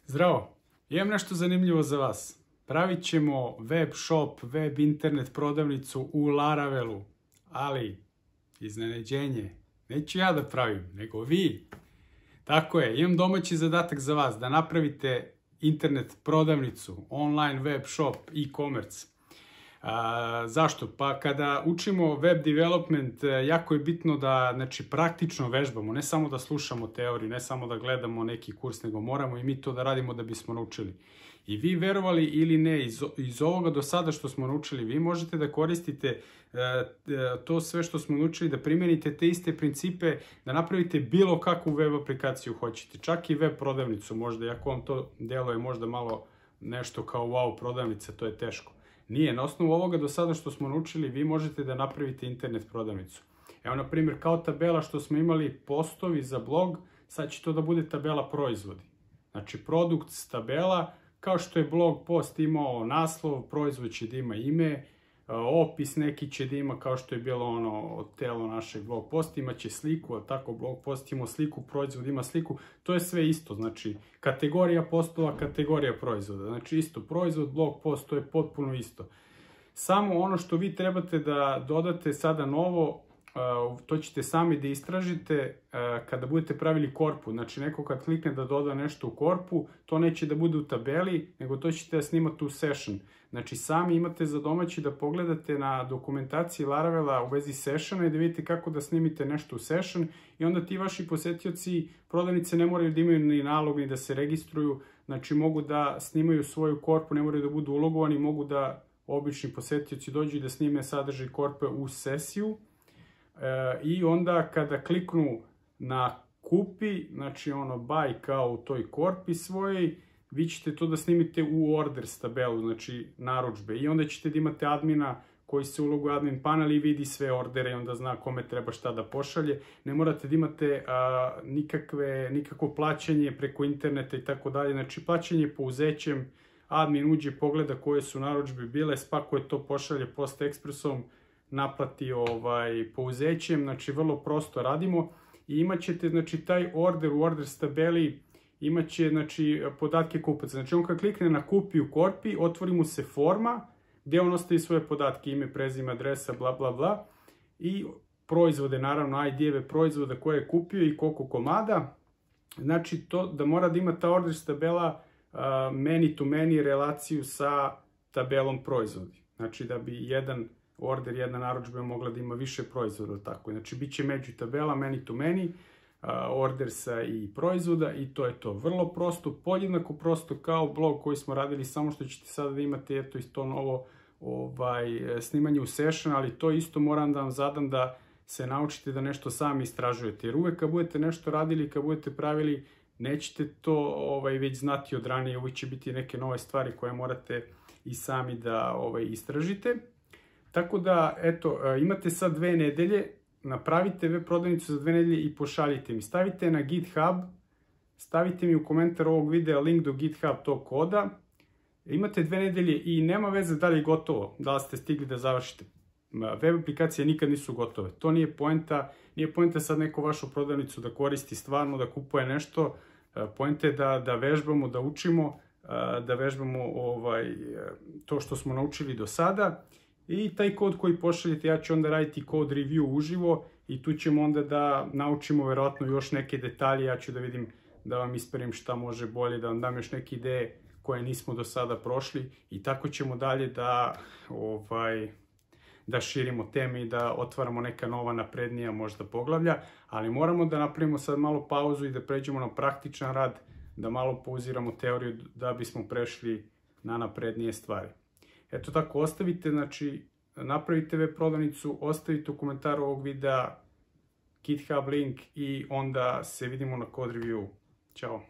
Zdravo, imam nešto zanimljivo za vas. Pravit ćemo web shop, web internet prodavnicu u Laravelu, ali iznenađenje, neću ja da pravim, nego vi. Tako je, imam domaći zadatak za vas, da napravite internet prodavnicu, online web shop, e-commerce. Zašto? Pa kada učimo web development, jako je bitno da praktično vežbamo, ne samo da slušamo teoriju, ne samo da gledamo neki kurs, nego moramo i mi to da radimo da bismo naučili. I vi, verovali ili ne, iz ovoga do sada što smo naučili, vi možete da koristite to sve što smo naučili, da primenite te iste principe, da napravite bilo kakvu web aplikaciju hoćete, čak i web prodavnicu možda, iako vam to deluje možda malo nešto kao wow prodavnica, to je teško. Nije, na osnovu ovoga do sada što smo naučili, vi možete da napravite internet prodavnicu. Evo, na primjer, kao tabela što smo imali postovi za blog, sad će to da bude tabela proizvodi. Znači, produkt tabela, kao što je blog post imao naslov, proizvod će da ima ime, opis neki će da ima, kao što je bilo ono telo našeg blog posta, imaće sliku, a tako blog post ima sliku, proizvod ima sliku, to je sve isto, znači kategorija postova, kategorija proizvoda, znači isto, proizvod, blog post, to je potpuno isto. Samo ono što vi trebate da dodate sada novo, to ćete sami da istražite kada budete pravili korpu, znači neko kad klikne da doda nešto u korpu, to neće da bude u tabeli, nego to ćete da snimate u session. Znači sami imate za domaći da pogledate na dokumentaciji Laravela u vezi sessiona i da vidite kako da snimite nešto u session i onda ti vaši posetioci prodavnice ne moraju da imaju ni nalog ni da se registruju, znači mogu da snimaju svoju korpu, ne moraju da budu ulogovani, mogu da obični posetioci dođu i da snime sadržaj korpe u sesiju. I onda kada kliknu na kupi, znači ono buy kao u toj korpi svojoj, vi ćete to da snimite u orders tabelu, znači narudžbe, i onda ćete da imate admina koji se uloguje admin panel i vidi sve ordere i onda zna kome treba šta da pošalje. Ne morate da imate nikakvo plaćanje preko interneta i tako dalje, znači plaćanje pouzećem, admin uđe, pogleda koje su narudžbe bile, spakuje to, pošalje post ekspresom, naplati pouzećem, znači vrlo prosto radimo i imat ćete znači taj order u orders tabeli, imat će znači podatke kupaca, znači on kad klikne na kupi u korpi, otvori mu se forma gdje on ostavi svoje podatke, ime, prezime, adresa, bla bla bla i proizvode, naravno ID-eve proizvoda koje je kupio i koliko komada, znači to da mora da ima ta orders tabela many to many relaciju sa tabelom proizvodi, znači da bi jedan order, jedna narudžba mogla da ima više proizvoda, tako. Znači, bit će među tabela, many to many, ordersa i proizvoda i to je to. Vrlo prosto, podjednako prosto kao blog koji smo radili, samo što ćete sada da imate eto isto novo snimanje u session, ali to isto moram da vam zadam da se naučite da nešto sami istražujete. Jer uvek kad budete nešto radili, kad budete pravili, nećete to već znati od ranije, uvek će biti neke nove stvari koje morate i sami da istražite. Tako da, eto, imate sad 2 nedelje, napravite web prodavnicu za 2 nedelje i pošaljite mi. Stavite na GitHub, stavite mi u komentar ovog videa link do GitHub tog koda. Imate 2 nedelje i nema veze da li je gotovo, da li ste stigli da završite. Web aplikacije nikad nisu gotove. To nije poenta, nije poenta sad neko vašu prodavnicu da koristi stvarno, da kupuje nešto. Poenta je da vežbamo, da učimo, da vežbamo to što smo naučili do sada. I taj kod koji pošaljete, ja ću onda raditi kod review uživo i tu ćemo onda da naučimo verovatno još neke detalje, ja ću da vidim, da vam isperim šta može bolje, da vam dam još neke ideje koje nismo do sada prošli i tako ćemo dalje da širimo teme i da otvaramo neka nova naprednija možda poglavlja, ali moramo da napravimo sad malo pauzu i da pređemo na praktičan rad, da malo pauziramo teoriju da bismo prešli na naprednije stvari. Eto tako, ostavite, znači, napravite web prodavnicu, ostavite u komentaru ovog videa GitHub link i onda se vidimo na code review. Ćao!